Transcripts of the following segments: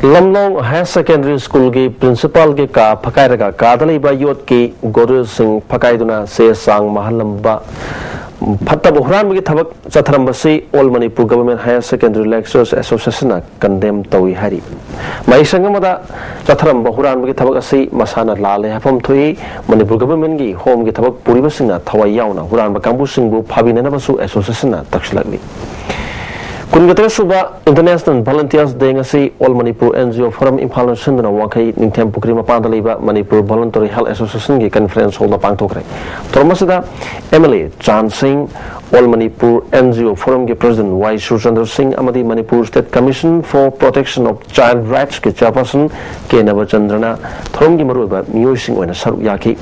Lamlong Higher Secondary School की Principal के का फकायरगा कादलीबा योट की गोरु सिंह फकायदुना से सांग महलंबा फत्तब हुरान की थबक चथरंबसी all Manipur government higher secondary lecturers association condemn तवी हरी मई संगमदा चथरंब हुरान की थबक असी मसाना लाले हफम थुई मणिपुर गवर्नमेंट की होम की थबक पुरीबसिंगना थवाई यावना हुरान कांबु सिंगबु फाबिनेनबसु एसोसिएशन तक्सलगली Kungatasuba International Volunteers Day ngasi All Manipur NGO Forum Imphal Sindana Wakai Ningthem Pukri Mapanda Leba Manipur Voluntary Health Association ki conference hall na pangthokre. Tormasida MLA Chan Singh All Manipur NGO Forum ki President Y Surchandra Singh amadi Manipur State Commission for Protection of Child Rights ki chairperson K Navachandrana Thorom ki maruba Miyoi Singh oina saruk yaki.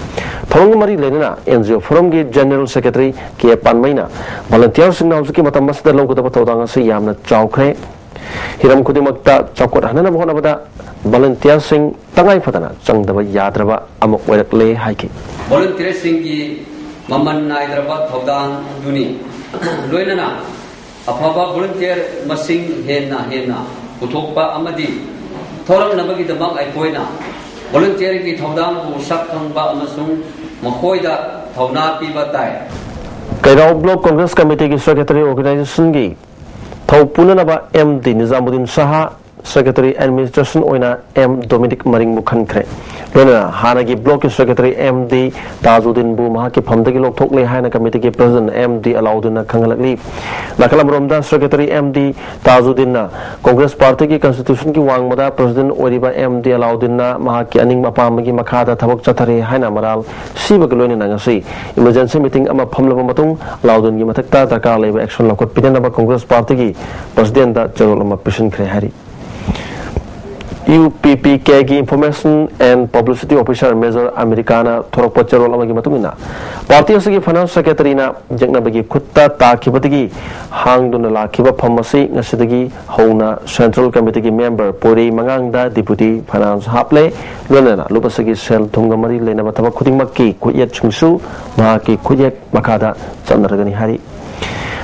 Thorom mari lenana NGO Forum ki General Secretary K Panmaina Volunteers Singh na ki matamasda longkota patawdanga se yamna chawkhre hiram khudimakta chawkot hanana bhona bada volunteer sing tangai fatana changdaba yadraba amok oirakle haiki volunteer sing ki maman naidraba thodang duni loinana afaba volunteer masing hena uthokpa amadi thoram nabagi damang ai koina volunteer ki thodang bu sakhangba amasung mahoida thawna piba tai Kairao Block Congress Committee ki Secretary Organization ki Thau Punanaba MD Nizamuddin Saha Secretary Administration oina M Dominic Maring Mukhankre Lona Hanagi Block Secretary MD Tajuddin Bu Mahaki Phamdagi Lokthokle Haina Committee ki President MD Alauddin Khangalakli Nakalam Romda Secretary MD Tajuddin na Congress Party ki Constitution ki Wangmada President Oriba MD Alauddin na Mahaki Aning Mapamagi Makhada Thabak Chathare Haina Maral Sibak Loina Nangasi Emergency meeting ama phamlaba matung Alauddin ki mathakta darkar leba action lakot pinanaba Congress Party ki President da Charol ama Pishin Khre Hari UPPK की Information and Publicity Officer Major Americana Thorokpa Charol amagi matungina Party asigi Finance Secretary na Jaknabagi Khutta Takibadagi Hangduna Lakiba Phamasi ngasidagi Hauna Central Committee ki member Puri Mangangda Deputy Finance Haple Lonana Lupasagi Sel Thungamari Lena Bataba Khudingmakki Khuyet Chungsu Mahaki Khuyek Makada Chandragani Hari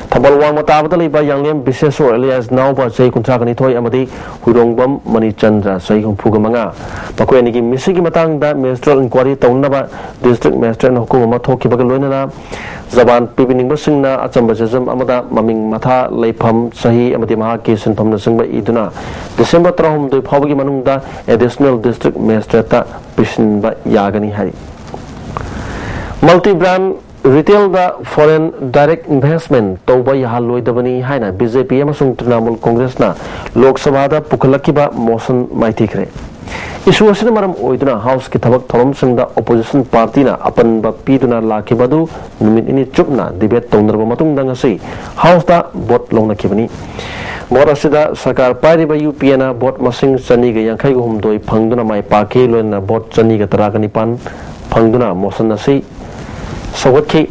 Tabal Wang Matabada Liba Yangliam Biseso alias Nauba Say Kuntrakani Toy Amadi Hudongbam Mani Chandra Say Pugamanga Pakuaniki Misiki Matang da Ministerial Inquiry Taunaba District Master and Hukuma Toki Bagalona Zaban Pibining Basingna Achambajism Amada Maming Mata Lepam Sahi Amadi Mahaki Sinpam Nasingba Iduna December Trahum de Pavagi Manunda Additional District Master Ta Pishinba Yagani Hari Multi-brand Retail da foreign direct investment Toba Yahaloi Dabani Haina BJP Amasung Trinamool Congress na Lok Sabha da Pukalakiba motion Maitikre Issue asina maram oiduna House ki thabak thorom singda opposition party na apan ba piduna lakibadu numit ini chupna debate tongdarba matung dangasi House da vote longna kibani Morasida Sarkar Pariba UP na vote masing chani ga yankhai ga humdoi phangduna mai pake loina vote chani ga taragani pan phangduna motion nasi Sawatki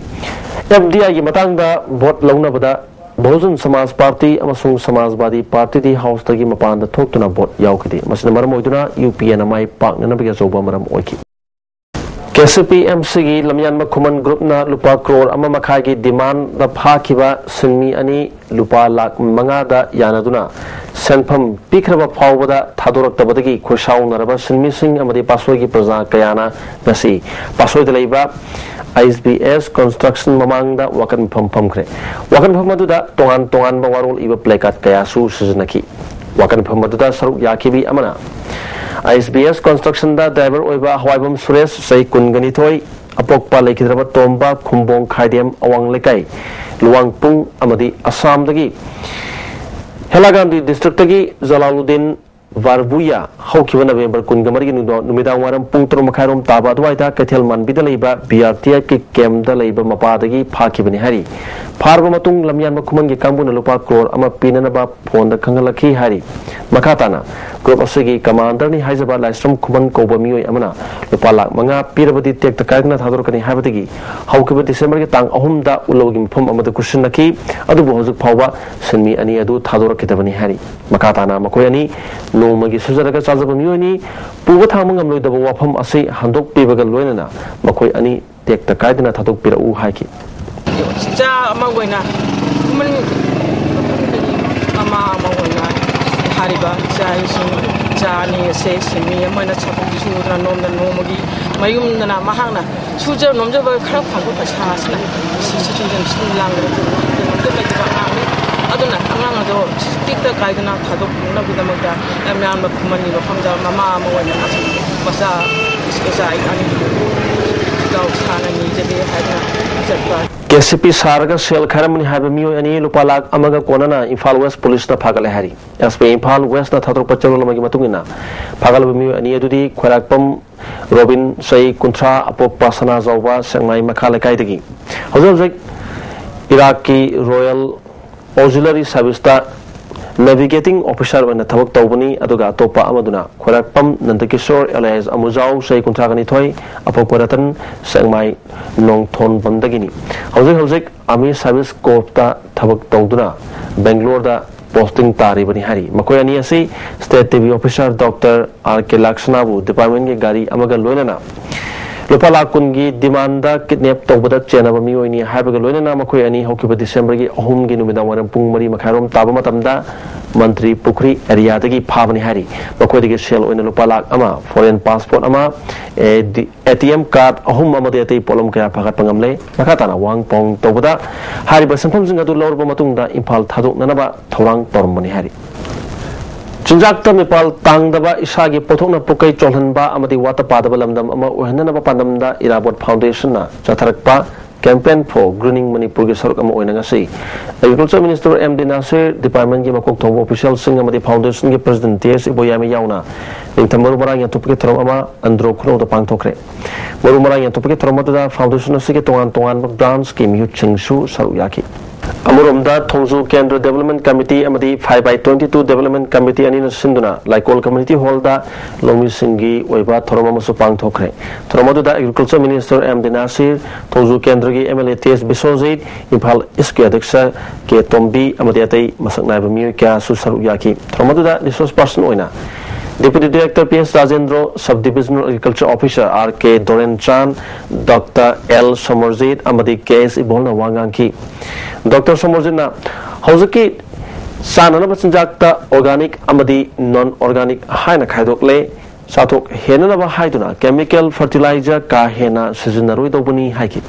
FDI ki matangda vote launa bada Bhujan Samaj Party amasung Samajwadi Party di House tagi mapanda thoktuna vote yaukidi masina maram oiduna UPN mai pakna nabiga zoba maram oiki KCP MC gi lamyan makhuman group na lupa crore ama makhai gi demand da phakiba sinmi ani lupa lakh manga da yanaduna senpham pikraba phawbada thadorak tabadagi khosau naraba sinmi sing amadi pasoi gi praja kayana nasi pasoi da leiba ISBS construction mamangda wakan pam kre wakan phamadu tongan bawarol iba plakat kaya su siznaki wakan phamadu saruk yakibi amana ISBS construction da driver oiba hawaibam suresh sai kungani thoi apokpa lekidraba tomba khumbong khaidem awang lekai luwangpung amadi assam dagi helagandi district dagi Jalaluddin Varbuya Haukiva November Kungamari Numidang Waram Pungtrum Makairum Taba Dwaita Katel Manbida Leba BRTF ki Kem da Leba Mapadagi Pakibani Hari Parva Matung Lamyan Makuman ki Kambuna Lupa Crore ama Pinanaba Ponda Kangalaki Hari Makatana Group Asigi Commander ni Haizaba Lastrom Kuman Koba Mioi Amana Lupa Lak Manga Pirabadi Tek the Kagna Hadorkani Habitagi Haukiva December ki Tang Ahumda Ulogim Pum Amada Kushinaki Adu Bozuk Pawa Simi Ani Adu Thadorakitavani Hari Makatana Makoyani No Magi Suzaraga Chazabamioni, Pugatamangam Luda Wapam Ase, Handok Pivagal Loina, Makoi Ani, take the Kaidana Tatok Pira Uhaki. Sija Mawena, Ama Mawena, Hariba, Sai, machani se simi amana chapu su na nom da nomagi mayum na mahang na suja nomja ba khara phago pasasna si situation sin lang ro de ba ba aduna angang ado tikta kaidana thado na bidamakta amyan ba khumani ba khamja mama ma wana masa iskesa ani daw sana ni jebe haina jabba KCP Sarga Sel Karamani Habamio and Lupalak Amaga Konana Infal West Police na Pagalahari as pe Infal West na Thadro Pachalo Magimatungina Pagalabamio and Yedudi Kwarakpam Robin Say Kuntra Apo Pasana Zawa Sangmai Makala Kaidagi Hozak Iraqi Royal Auxiliary Service Navigating Officer when the Tabak Tobani Aduga Topa Amaduna Kwarakpam Nandakishore alias Amuzao Say Kuntragani Toy Apo Kwaratan Sangmai Nong Ton Vandagini Hozak Army Service Kota Tabak Toduna Bangalore da posting Tari Bani Hari Makoyani Asi State TV Officer Dr. R.K. Laksanabu Department Ge Gari Amaga Loinana Lupalakungi demanda kidnap Tobada Chenabami in Habaga Loinana Makoyani Hokiba December Home Ginumidawan Pungmari Makarum Tabamatamda Mantri Pukri area Dagi Pavani Hari Makoyagi Shell in Lupalak Ama foreign passport Ama ATM card Home Amadeti Polom Kaya Pakapangamle Makatana Wang Pong Tobada Hari Basampam Zingadu Lord Matunda Impal Taduk Nanaba Torang Tormani Hari Chinjakta Mipal Tangdaba Ishagi Potona Pukai Cholhanba Amadi Wata Padabalamdam Ama Uhanaba Pandamda Irabot Foundation Chatarakpa Campaign for Greening Manipuri Sarkam Oinangasi Agriculture Minister M. D. Nasir Department Gimakok Tomo Official Singamadi Foundation President T.S. Iboyami Yauna Nintamarumarang Yatupiki Troma Andro Kuno the Pangtokre Marumarang Yatupiki Tromata Foundation of Siki Tongan Dance Kim Yu Chingshu Saruyaki Amurumda Tongzu Kendra Development Committee Amadi 5x22 Development Committee Anina Sinduna Laikol Community Hall da Lomi Singi Weba Toromamasu Pangtokre Toromadu da Agriculture Minister M. D. Nasir Tongzu Kendra gi MLA T.S. Bisozid Impal Iski Adiksa Ke Tombi Amadi Atay Masaknai Bamiyo Kya Susaruyaki Toromadu da Resource Person Oina Deputy Director P.S. Rajendra Sub-Divisional Agriculture Officer R.K. Doren Chan Dr. L. Somerzit Amadi K.S. Ibolna Wanganki Dr. Somerzit na Hozaki Sanana Basanjakta Organic Amadi Non-Organic Haina Kaidokle Satok Henana Haiduna Chemical Fertilizer Ka Hena Seasonary Dobuni Haiki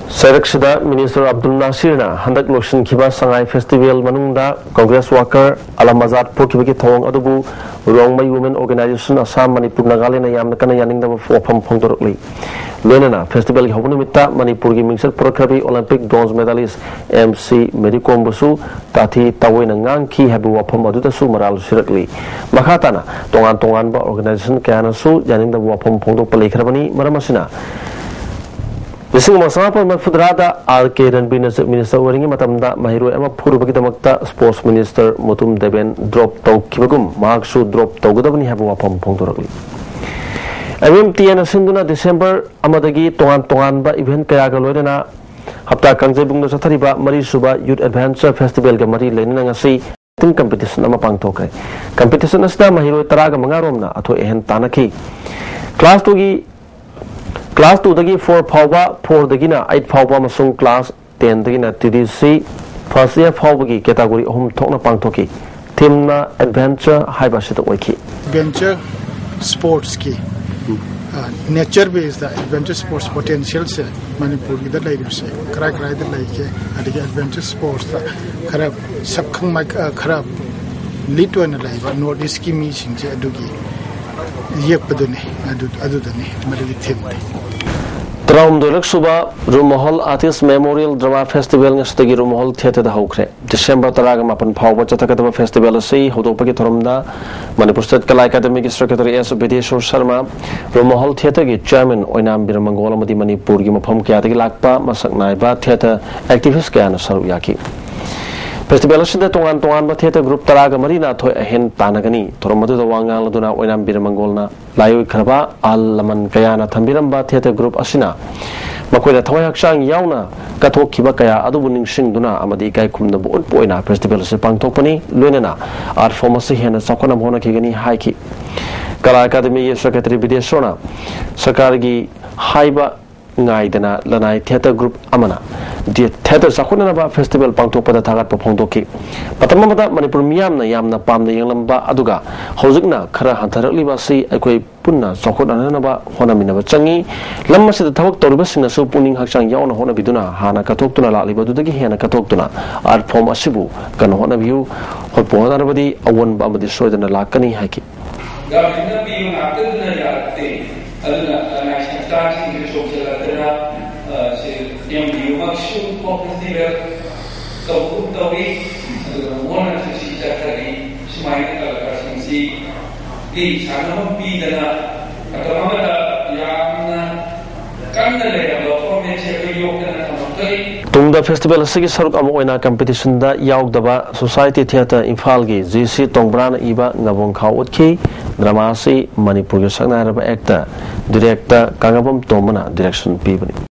Saraksida Minister Abdul Nasirna Handak Lotion Kiba Sangai Festival Manunda Congress Worker Alamazat Pokibiki Tong Adubu Rongmai Women Organization Assam Manipur Nagalena Yamnakana Yaninda Fopam Pongdorli Lenana Festival Hobunimita Manipur Mixer Prokrabi Olympic bronze medalist MC Medikom Busu Tati Tawenangang Ki Habu Wapam Aduda Su Maral Sirakli Makatana Tongan Ba Organization Kana Su Yaninda Wapam Pongdo Palikrabani Maramasina Bising Masapa Mafudrada R.K. Ranbina Minister Waringi Matamda Mahiru Emma Purubaki Sports Minister Mutum Deben drop to Kibagum Marksu drop to Gudabani Habuapam Pongtorali MMTN Sinduna December Amadagi Tongan Ba event Kayagaloidana Hapta Kanzebung Satariba Marisuba Youth Adventure Festival Gamari Lenangasi Ting Competition Amapang Tokai Competition Asna Mahiru Taraga Mangaromna Ato Ehen Tanaki Class 2 Class 2 dagi 4 Pawba 4 dagina 8 Pawba Masung Class 10 dagina TDC First year Pawbagi category Home Tokna Pangtoki Timna Adventure Haibashita Wiki Adventure Sports ki nature based adventure sports potential se Manipur ki dalai se kara dalai ke adigi adventure sports kara sabkhang mak kara litwa na lai ba north east ki mi sing je adugi yekpadune adudane madagi thim Traum Dolak Suba Rumahol Artist Memorial Drama Festival Nastagi Rumahol Theatre da Hokre December Taraga Mapan Pawba Chatakataba Festival Say Hodopaki Toromda Manipur State Kala Academic Secretary S. Bideshwar Sharma Rumahol Theatre gi Chairman Oinam Biramangola Madi Manipur gi Mapam Kyatagi Lakpa Masak Naiba Theatre Activist Kayana Saruyaki Festival Sida Tongan ba Theatre Group Taraga Marina Toy Ahen Tanagani Toromadu da Wangal Duna Oinam Biramangolna Layu Kraba Al Laman Kayana Tambiramba Theatre Group Asina Makoida Tawayak Shang Yauna Katok Kibakaya Adubuning Sing Duna Amadi Kai Kumna Boot Poina Festival Sipang Topani Lunena Art Pharmacy Hen Sakona Hona Kigani Haiki Kala Academy Secretary Bideshona Sakargi Haiba ngaidana lanai theater group amana di theater sakhuna ba festival pangthokpada thagat paphongdoki patamamada manipur miyamna yamna pamna yanglamba aduga hojikna khara hantarakliba si aikoi punna sakhona ba honaminaba changi lammasida thabak torba singna su puning hakchang yauna hona biduna hana katoktuna laliba dudagi hena katoktuna art form asibu kan hona view hopona rabadi awan ba amadi soidana lakani haki government being after the yate aduna national stars in the social aduna se MDU makshu festival so tawi mona se chakari smaina kala sinsi di sanam bi dana atau amada yamna kanna le performance se yokana tamakai tungda festival asigi saruk amo oina competition da yaugdaba society theater imphal gi GC tongbrana iba ngabong khaw utki drama se manipur gi sakna raba actor director kangabam tomana direction pibani